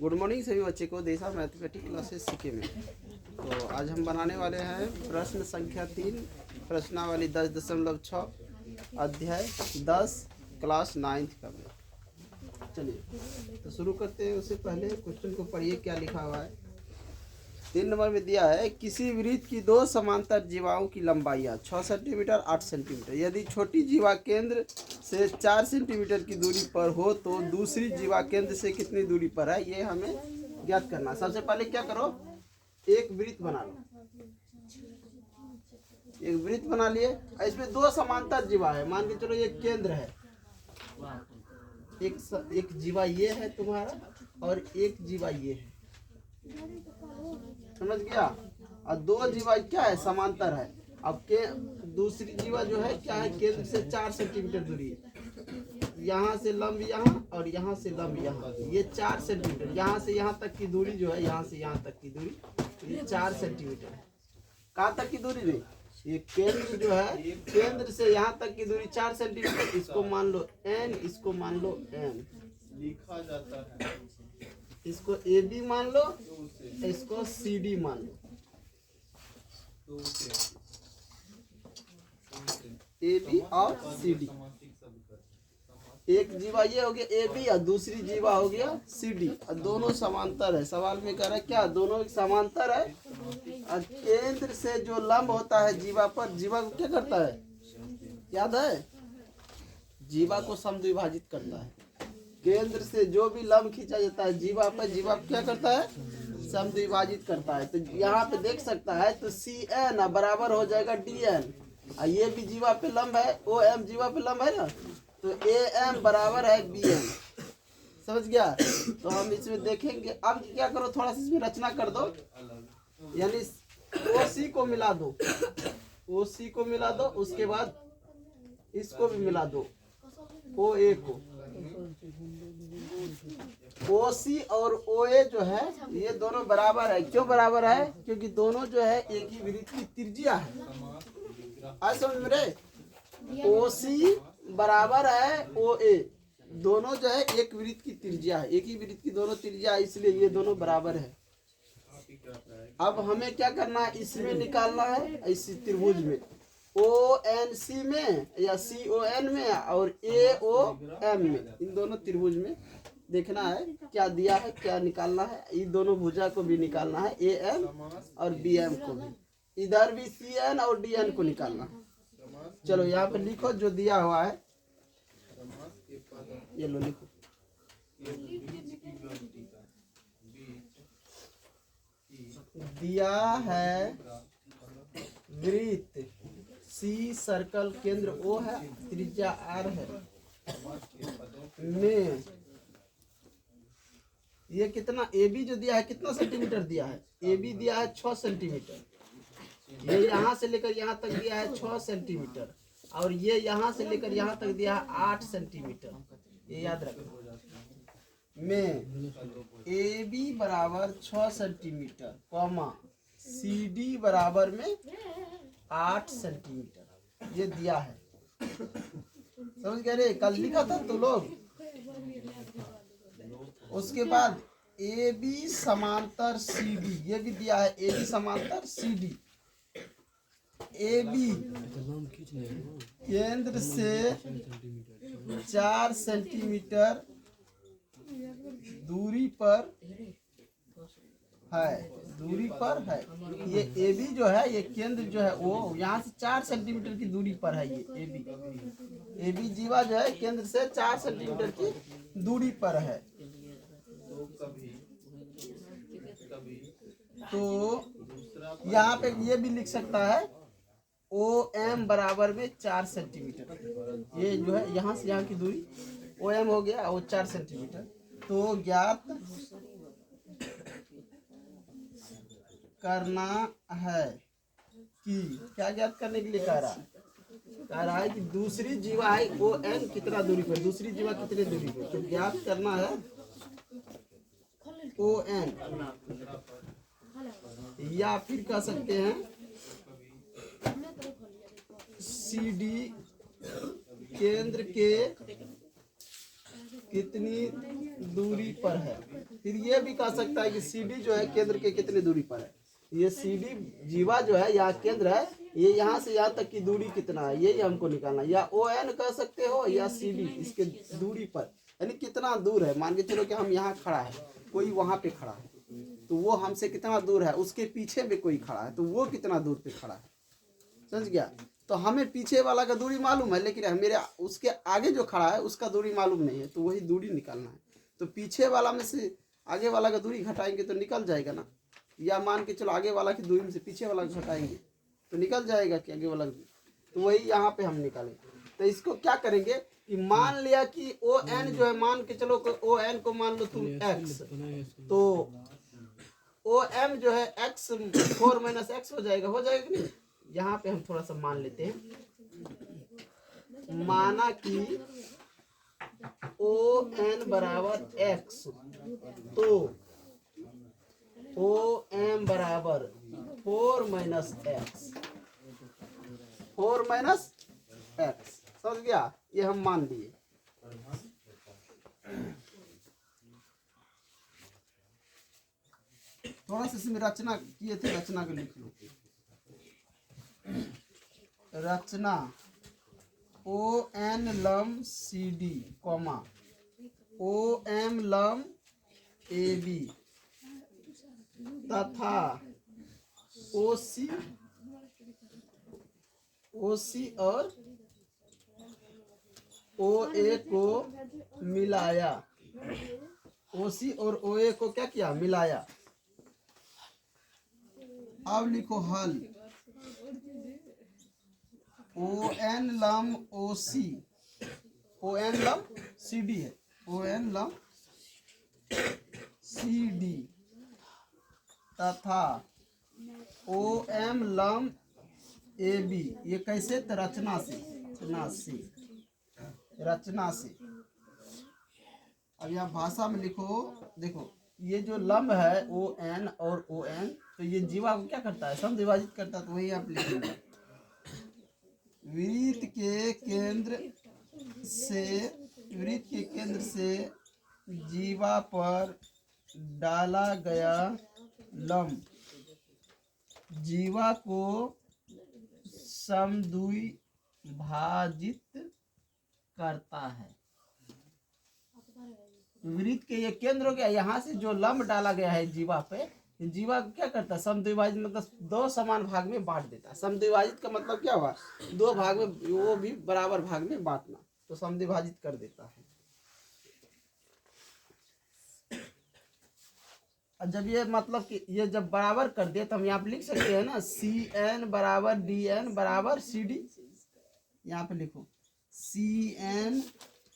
Good morning सभी बच्चे को देशा मैथमेटिक्स क्लासेस सीखे में। तो आज हम बनाने वाले हैं प्रश्न संख्या 3 प्रश्नावली 10.6 अध्याय 10 क्लास 9th का में। चलिए तो शुरू करते हैं। उससे पहले क्वेश्चन को पढ़िए क्या लिखा हुआ है। 3 नंबर में दिया है किसी वृत्त की दो समांतर जीवाओं की लंबाइयाँ 6 सेंटीमीटर 8 सेंटीमीटर। यदि छोटी जीवा केंद्र से 4 सेंटीमीटर की दूरी पर हो तो दूसरी जीवा केंद्र से कितनी दूरी पर है, ये हमें ज्ञात करना। सबसे पहले क्या करो, एक वृत्त बना लो। एक वृत्त बना लिए, इसमें दो समांतर जीवा है। मान के चलो ये केंद्र है, एक जीवा ये है तुम्हारा और एक जीवा ये है, समझ गया। और दो जीवा क्या है, समांतर है। अब के दूसरी जीवा जो है क्या है, केंद्र से 4 सेंटीमीटर दूरी है। यहाँ से लंब यहाँ और यहाँ से लंब यहाँ, ये 4 सेंटीमीटर। यहाँ से यहाँ तक की दूरी जो है, यहाँ से यहाँ तक की दूरी ये 4 सेंटीमीटर है। कहाँ तक की दूरी नहीं, ये केंद्र जो है, केंद्र से यहाँ तक की दूरी 4 सेंटीमीटर। इसको मान लो n, इसको मान लो m लिखा जाता है। इसको ए बी मान लो, इसको सी डी मान लो। ए बी और सी डी। एक जीवा ये हो गया ए बी और दूसरी जीवा हो गया सी डी, और दोनों समांतर है। सवाल में कह रहा है क्या, दोनों समांतर है। और केंद्र से जो लंब होता है जीवा पर, जीवा को क्या करता है, याद है, जीवा को समद्विभाजित करता है। केंद्र से जो भी लंब खींचा जाता है जीवा पर, जीवा क्या करता है, समद्विभाजित करता है। तो यहाँ पे देख सकता है, तो सी एन बराबर हो जाएगा डी एन। और ये भी जीवा पे लंब है, ओ एम जीवा पे लंब है ना, तो ए एम बराबर है बी एम। समझ गया। तो हम इसमें देखेंगे। अब क्या करो, थोड़ा सा इसमें रचना कर दो, यानी ओ सी को मिला दो, ओ सी को मिला दो, उसके बाद इसको भी मिला दो, ओ ए को। ओ सी और ओ ए जो है ये दोनों बराबर है। क्यों बराबर है, क्योंकि दोनों जो है एक ही वृत्त की त्रिज्या है। आज समझ में रहे, ओ सी बराबर है ओ ए, दोनों जो है एक वृत्त की त्रिज्या है, एक ही वृत्त की दोनों त्रिज्या है, इसलिए ये दोनों बराबर है। अब हमें क्या करना है, इसमें निकालना है, इस त्रिभुज में ओ एन सी में या सी ओ एन में और ए ओ एम में, इन दोनों त्रिभुज में देखना है क्या दिया है, क्या निकालना है। इन दोनों भुजा को भी निकालना है, ए एम और बी एम को भी। इधर भी सी एन और डी एन को निकालना है। चलो यहाँ पे लिखो जो दिया हुआ है, ये लो लिखो। दिया है वृत्त सी, सर्कल केंद्र ओ है, त्रिज्या आर है, में ये कितना ए बी जो दिया है, कितना सेंटीमीटर दिया है, ए बी दिया है 6 सेंटीमीटर। ये यहाँ से लेकर यहाँ तक दिया है 6 सेंटीमीटर, और ये यहाँ से लेकर यहाँ तक दिया है 8 सेंटीमीटर। ये याद रखना। में ए बी बराबर 6 सेंटीमीटर, कॉमा सी डी बराबर में 8 सेंटीमीटर, ये दिया है। समझ गए रे, कल लिखा था तो लोग। उसके बाद ए बी समांतर सी डी, ये भी दिया है, ए बी समांतर सी डी। ए बी केंद्र से 4 सेंटीमीटर दूरी पर है, दूरी पर है। ये ए बी जो है, ये केंद्र जो है वो यहाँ से 4 सेंटीमीटर की दूरी पर है। ये ए बी जीवा जो है केंद्र से 4 सेंटीमीटर की दूरी पर है। तो यहाँ पे ये भी लिख सकता है, ओ एम बराबर में 4 सेंटीमीटर। ये जो है यहाँ से यहाँ की दूरी ओ एम हो गया, वो 4 सेंटीमीटर। तो ज्ञात करना है कि, क्या ज्ञात करने के लिए कह रहा है कि दूसरी जीवा है ओ एन कितना दूरी पर, दूसरी जीवा कितने दूरी पर। तो ज्ञात करना है ओ एन, या फिर कह सकते हैं सी डी केंद्र के कितनी दूरी पर है। फिर ये भी कह सकता है कि सी डी जो है केंद्र के कितनी दूरी पर है। ये सी डी जीवा जो है यहाँ केंद्र है, ये यहाँ से यहाँ तक की दूरी कितना है ये हमको निकालना है। या ओ एन कह सकते हो या सी डी, इसके दूरी पर यानी कितना दूर है। मान के चलो कि हम यहाँ खड़ा है, कोई वहाँ पे खड़ा है, तो वो हमसे कितना दूर है, उसके पीछे में कोई खड़ा है तो वो कितना दूर पे खड़ा है, समझ गया। तो हमें पीछे वाला का दूरी मालूम है, लेकिन मेरे उसके आगे जो खड़ा है उसका दूरी मालूम नहीं है, तो वही दूरी निकालना है। तो पीछे वाला में से आगे वाला का दूरी घटाएंगे तो निकल जाएगा ना। या मान के चलो आगे वाला की दूरी में से पीछे वाला घटाएंगे तो निकल जाएगा कि आगे वाला, तो वही यहाँ पे हम निकालेंगे। तो इसको क्या करेंगे कि मान लिया कि ओ एन जो है, मान के चलो ओ एन को मान लो तुम एक्स, तो ओ एम जो है एक्स 4 - एक्स हो जाएगा कि नहीं। यहाँ पे हम थोड़ा सा मान लेते हैं, माना कि ओ एन बराबर एक्स, तो ओ एम बराबर 4 - एक्स, 4 - एक्स, समझ गया। ये हम मान दिए। थोड़ा सा इसमें रचना किए थे, रचना को लिख लो। रचना ओ एन लम C D comma O M लम ए बी तथा ओ सी और ओ ए को मिलाया। ओ सी और ओ ए को क्या किया, मिलाया। अब लिखो हल। ओ एन लम ओ सी, ओ एन लम सी डी है, ओ एन लम सी डी तथा ओ एम लम ए बी। ये कैसे, तो रचना से। अब यहाँ भाषा में लिखो, देखो ये जो लंब है ओ एन और ओ एन, तो ये जीवा को क्या करता है, समद्विभाजित करता है। तो वही आप लिखेंगे वृत्त के केंद्र से जीवा पर डाला गया लंब जीवा को समद्विभाजित करता है। वृत्त के ये केंद्र हो गया, यहाँ से जो लंब डाला गया है जीवा पे, जीवा क्या करता है, समद्विभाजित मतलब 2 समान भाग में बांट देता है। समद्विभाजित का मतलब क्या हुआ, 2 भाग में, वो भी बराबर भाग में बांटना, तो समद्विभाजित कर देता है। और जब ये मतलब कि ये जब बराबर कर दे तो हम यहाँ पे लिख सकते हैं ना, सी एन बराबर डी एन बराबर सी डी। यहाँ पे लिखो सी एन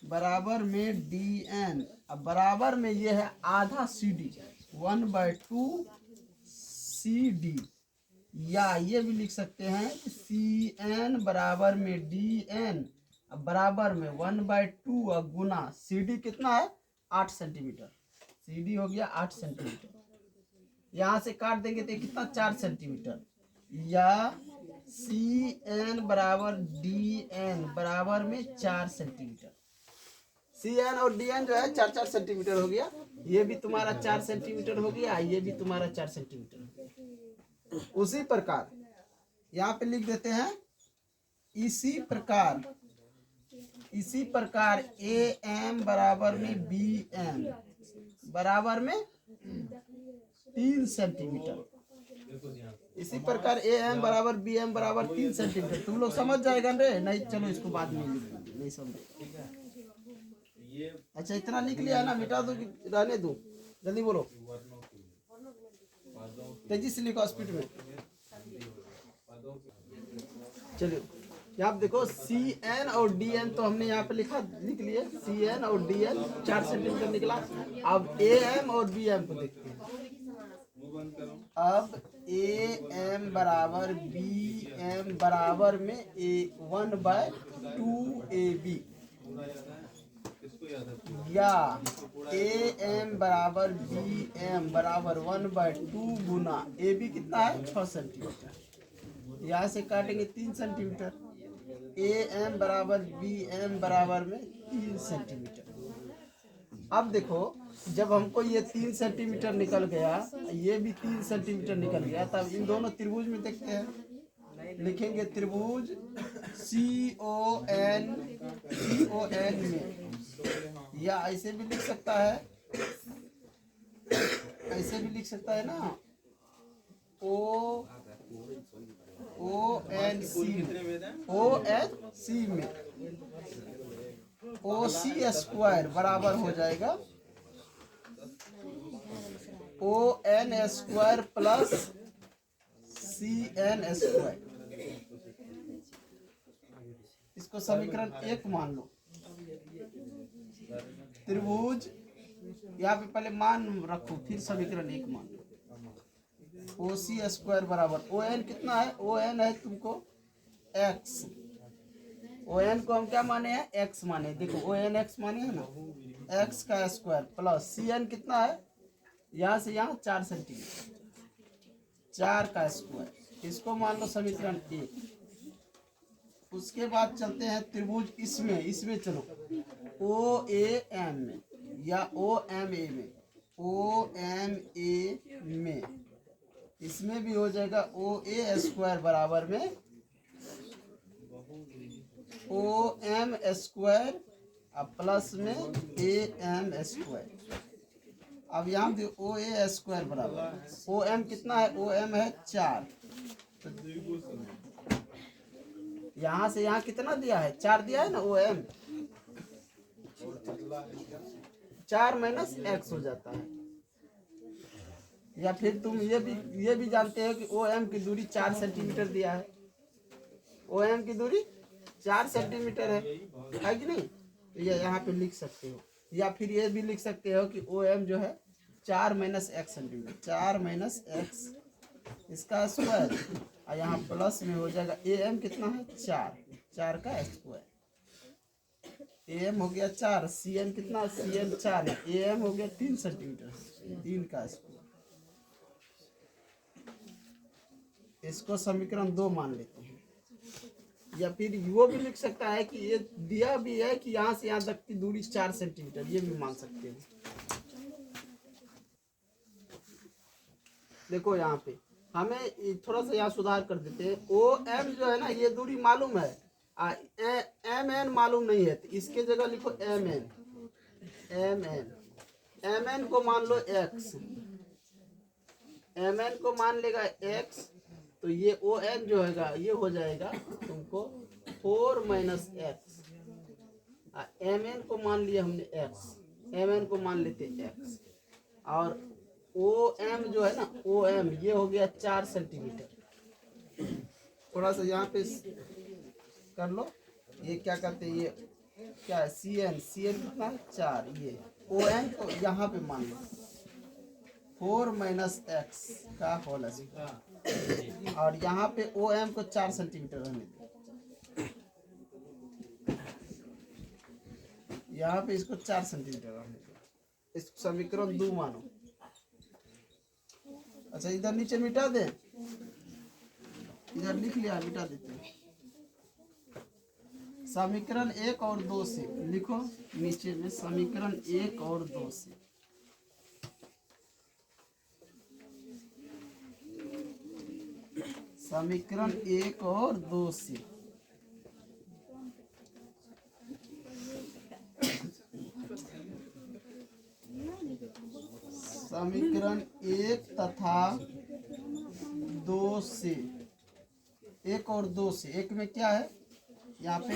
बराबर में डी एन, अब बराबर में ये है आधा सी डी, 1/2 सी डी। या ये भी लिख सकते हैं कि सी एन बराबर में डी एन, अब बराबर में 1/2 और गुना सी डी कितना है, 8 सेंटीमीटर। सी डी हो गया 8 सेंटीमीटर। यहाँ से काट देंगे तो कितना, 4 सेंटीमीटर। या सी एन बराबर डी एन बराबर में 4 सेंटीमीटर। सी एन और डी एन जो है 4-4 सेंटीमीटर हो गया। ये भी तुम्हारा 4 सेंटीमीटर हो गया, ये भी तुम्हारा 4 सेंटीमीटर हो गया। उसी प्रकार यहाँ पे लिख देते हैं, इसी प्रकार ए एम बराबर में बी एम बराबर में 3 सेंटीमीटर। इसी प्रकार ए एम बराबर बी एम बराबर 3 सेंटीमीटर। तुम लोग समझ जाएगा रे, नहीं चलो इसको बाद में लिखेंगे, नहीं समझे। अच्छा इतना लिख लिया है ना, मिटा दो कि रहने दो, जल्दी बोलो, तेजी से लिखो, स्पीड में। चलिए यहाँ पे देखो सी एन और डी एन तो हमने यहाँ पे लिख लिए, सी एन और डी एन 4 सेंटीमीटर निकला। अब ए एम और बी एम को देखते हैं। अब ए एम बराबर बी एम बराबर में 1/2 ए बी, या ए एम बराबर बी एम बराबर 1/2 गुना ए बी कितना है, 6 सेंटीमीटर। यहाँ से काटेंगे 3 सेंटीमीटर। ए एम बराबर बी एम बराबर में 3 सेंटीमीटर। अब देखो, जब हमको ये 3 सेंटीमीटर निकल गया, ये भी 3 सेंटीमीटर निकल गया, तब इन दोनों त्रिभुज में देखते हैं, लिखेंगे त्रिभुज CON में, या ऐसे भी लिख सकता है, ऐसे भी लिख सकता है ना, ONC में OC स्क्वायर बराबर हो जाएगा ON square plus CN square. इसको समीकरण 1 मान लो। त्रिभुज, यहाँ पे पहले मान रखो, फिर समीकरण 1 मान लो। OC स्क्वायर बराबर ON कितना है, ON है तुमको X, ON को हम क्या माने हैं, X माने, देखो ON X माने है ना, X का स्क्वायर प्लस CN कितना है, यहाँ से यहाँ 4 सेंटीमीटर, 4 का स्क्वायर, इसको मान लो समीकरण 1। उसके बाद चलते हैं त्रिभुज इसमें चलो OAM में या OMA में, इसमें भी हो जाएगा OA स्क्वायर बराबर में OM स्क्वायर प्लस में AM स्क्वायर। अब यहाँ भी OA स्क्वायर बराबर OM कितना है, OM है 4, यहाँ से यहाँ कितना दिया है, 4 दिया है ना, OM 4 माइनस X हो जाता है। या फिर तुम ये भी जानते हो कि OM की दूरी 4 सेंटीमीटर दिया है, OM की दूरी 4 सेंटीमीटर है कि नहीं, ये यहाँ पे लिख सकते हो। या फिर ये भी लिख सकते हो कि OM जो है 4 minus X centimetre, 4 minus X इसका स्क्वायर, और यहाँ प्लस में हो जाएगा AM कितना है 4 का स्क्वायर, AM हो गया 4, CN कितना, CN 4 है, AM हो गया 3 सेंटीमीटर, 3 का स्क्वायर। इसको समीकरण 2 मान लेते हैं। या फिर वो भी लिख सकता है कि ये दिया भी है कि यहाँ से यहाँ तक की दूरी 4 सेंटीमीटर, ये भी मान सकते हैं। देखो यहाँ पे हमें थोड़ा सा यहाँ सुधार कर देते हैं। OM जो है ना, ये दूरी मालूम है, MN मालूम नहीं है, तो इसके जगह लिखो MN को मान लो X, MN को मान लेगा X, तो ये ON जो है ये हो जाएगा तुमको 4 माइनस X, MN को मान लिया हमने X, MN को मान लेते X, और OM जो है ना, OM ये हो गया 4 सेंटीमीटर। थोड़ा सा यहाँ पे कर लो, ये क्या करते हैं, ये क्या है CN कितना है 4, ये ON को यहाँ पे मान लो 4 माइनस X का होल स्क्वायर, और यहाँ पे OM को 4 सेंटीमीटर रहने दो, यहाँ पे इसको 4 सेंटीमीटर रहने दो। इस समीकरण 2 मानो। अच्छा, इधर नीचे मिटा दे, इधर लिख लिया, मिटा देते हैं। समीकरण 1 और 2 से लिखो नीचे में, समीकरण 1 और 2 से समीकरण 1 और 2 से समीकरण 1 तथा 2 से, 1 और 2 से, 1 में क्या है, यहाँ पे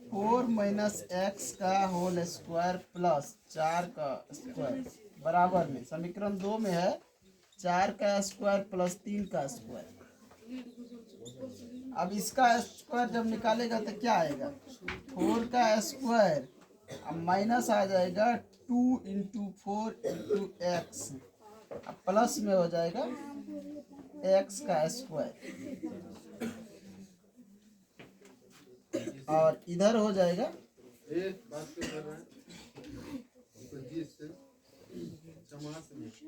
4 माइनस X का होल स्क्वायर प्लस 4 का स्क्वायर बराबर में, समीकरण 2 में है 4 का स्क्वायर प्लस 3 का स्क्वायर। अब इसका स्क्वायर जब निकालेगा तो क्या आएगा, 4 का स्क्वायर, अब माइनस आ जाएगा 2 इंटू 4 इंटू X, अब प्लस में हो जाएगा X का स्क्वायर, और इधर हो जाएगा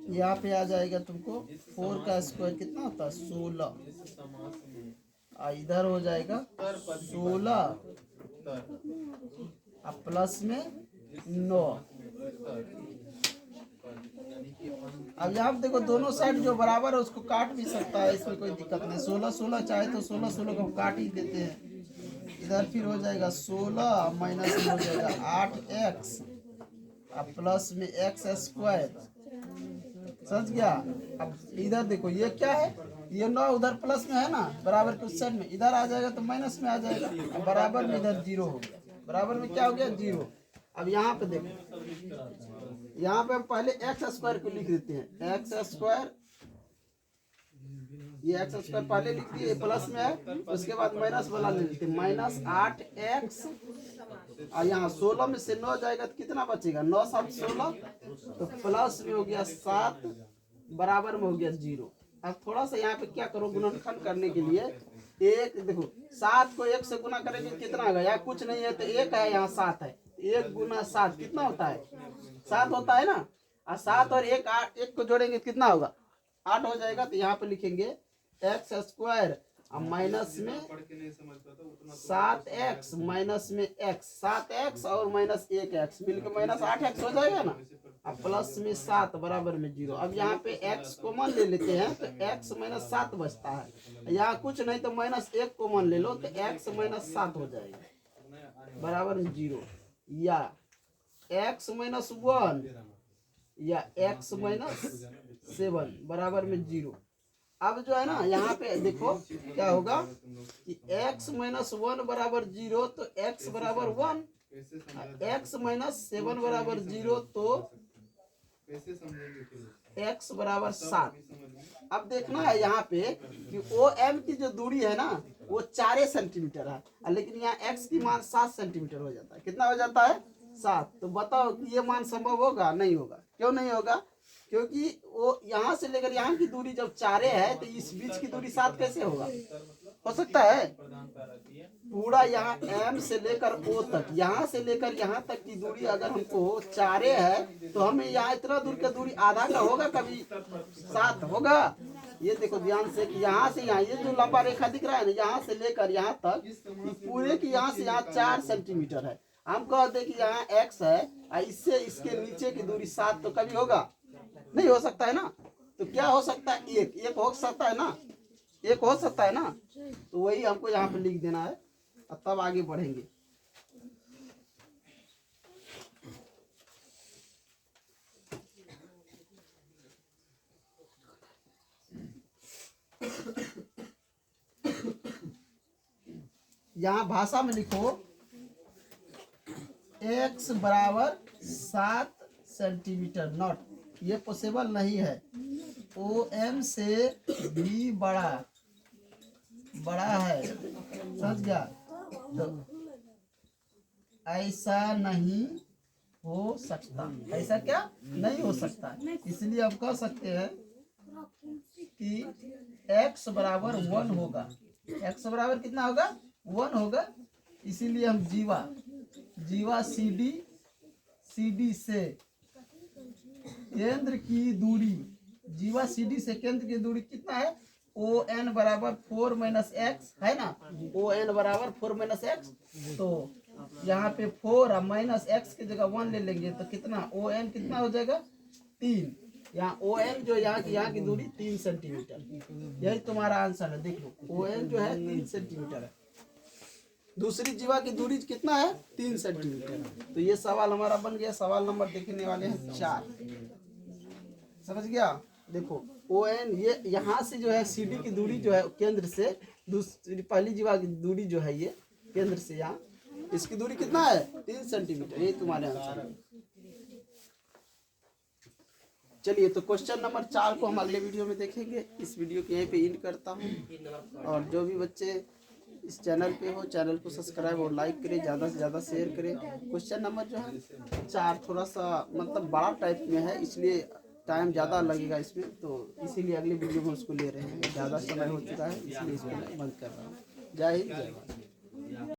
यहाँ पे आ जाएगा तुमको 4 का स्क्वायर कितना होता है 16, और इधर हो जाएगा 16, अब प्लस में 9, अब यहाँ पे देखो दोनों साइड जो बराबर है उसको काट भी सकता है, इसमें कोई दिक्कत नहीं। 16 16 चाहे तो 16 16 को काट ही देते हैं। इधर फिर हो जाएगा 16 माइनस में हो जाएगा 8x अब प्लस में x स्क्वायर। समझ गया। अब इधर देखो ये क्या है, ये 9 उधर प्लस में है ना, बराबर के उस साइड में, इधर आ जाएगा तो माइनस में आ जाएगा। अब बराबर में इधर 0 हो गया, बराबर में क्या हो गया 0। अब यहाँ पे देखो, यहाँ पे हम पहले एक्स स्क्वायर को लिख देते हैं, एक्स स्क्वायर, ये एक्स स्क्वायर पहले लिख दिए, प्लस में है, उसके बाद माइनस वाला ले लेते हैं, माइनस 8x और यहाँ 16 में से 9 जाएगा तो कितना बचेगा, 9 7 16, तो प्लस में हो गया 7, बराबर में हो गया 0। अब थोड़ा सा यहाँ पे क्या करो, गुणनखंड करने के लिए एक देखो 7 को 1 से गुना करेंगे कितना होगा, यहाँ कुछ नहीं है तो 1 है, यहाँ 7 है, 1 गुना 7 कितना होता है, 7 होता है ना। और 7 और 1 8, 1 को जोड़ेंगे कितना होगा, 8 हो जाएगा। तो यहाँ पे लिखेंगे एक्स स्क्वायर अब माइनस में 7x माइनस में x, 7x और माइनस 1x मिलकर माइनस 8x हो जाएगा ना। अब प्लस में 7 बराबर में 0। अब यहाँ पे x कॉमन ले लेते हैं तो x माइनस 7 बचता है, यहाँ कुछ नहीं तो माइनस 1 कॉमन ले लो तो x माइनस 7 हो जाएगा, बराबर में 0। या x माइनस 1 या x माइनस 7 बराबर में 0। अब जो है ना यहाँ पे देखो क्या होगा कि x माइनस 1 बराबर 0 तो x बराबर 1, x माइनस 7 बराबर 0 तो x बराबर 7। अब देखना है यहाँ पे कि OM की जो दूरी है ना वो 4 सेंटीमीटर है, लेकिन यहाँ x की मान 7 सेंटीमीटर हो जाता है। कितना हो जाता है, 7। तो बताओ कि ये मान संभव होगा, नहीं होगा। क्यों नहीं होगा, क्योंकि वो यहाँ से लेकर यहाँ की दूरी जब 4 है तो इस बीच की दूरी 7 कैसे होगा, हो सकता है। पूरा यहाँ M से लेकर O तक, यहाँ से लेकर यहाँ तक की दूरी अगर हमको 4 है तो हमें यहाँ इतना दूर का दूरी आधा का होगा, कभी 7 होगा। ये देखो ध्यान से कि यहाँ से यहाँ ये जो लंबा रेखा दिख रहा है ना, यहाँ से लेकर यहाँ तक पूरे की यहाँ से यहाँ 4 सेंटीमीटर है। हम कहते कि यहाँ x है और इससे इसके नीचे की दूरी 7, तो कभी होगा नहीं, हो सकता है ना। तो क्या हो सकता है, एक हो सकता है ना, एक हो सकता है ना। तो वही हमको यहाँ पे लिख देना है और तब आगे बढ़ेंगे। यहाँ भाषा में लिखो x बराबर 7 सेंटीमीटर नॉट, ये पॉसिबल नहीं है। OM से भी बड़ा है, समझ गया। तो ऐसा नहीं हो सकता, ऐसा क्या नहीं हो सकता। इसलिए हम कह सकते हैं कि x बराबर 1 होगा, x बराबर कितना होगा, 1 होगा। इसीलिए हम जीवा CD से केंद्र की दूरी, जीवा CD से केंद्र की दूरी कितना है, ON बराबर 4 माइनस एक्स है ना, ON बराबर 4 माइनस एक्स। तो यहाँ पे 4 और माइनस एक्स की जगह 1 ले लेंगे तो कितना, ON कितना हो जाएगा 3। यहाँ ON जो यहाँ की दूरी 3 सेंटीमीटर, यही तुम्हारा आंसर है। देख लो ON जो है 3 सेंटीमीटर है, दूसरी जीवा की दूरी कितना है, 3 सेंटीमीटर। तो ये सवाल हमारा बन गया। सवाल नंबर देखने वाले हैं 4, समझ गया। देखो ON ये यहाँ से जो है CD की दूरी जो है केंद्र से, दूसरी पहली जीवा की दूरी जो है ये केंद्र से यहाँ, इसकी दूरी कितना है, 3 सेंटीमीटर। ये तुम्हारे आंसर है। चलिए तो क्वेश्चन नंबर 4 को हम अगले वीडियो में देखेंगे। इस वीडियो को यहीं पे एंड करता हूँ। और जो भी बच्चे इस चैनल पे हो, चैनल को सब्सक्राइब और लाइक करें, ज़्यादा से ज़्यादा शेयर करें। क्वेश्चन नंबर जो है 4 थोड़ा सा मतलब बड़ा टाइप में है, इसलिए टाइम ज़्यादा लगेगा इसमें, तो इसीलिए अगले वीडियो में उसको ले रहे हैं। ज़्यादा समय हो चुका है इसलिए इसको बंद कर रहा हूँ। जय हिंद, जय भारत।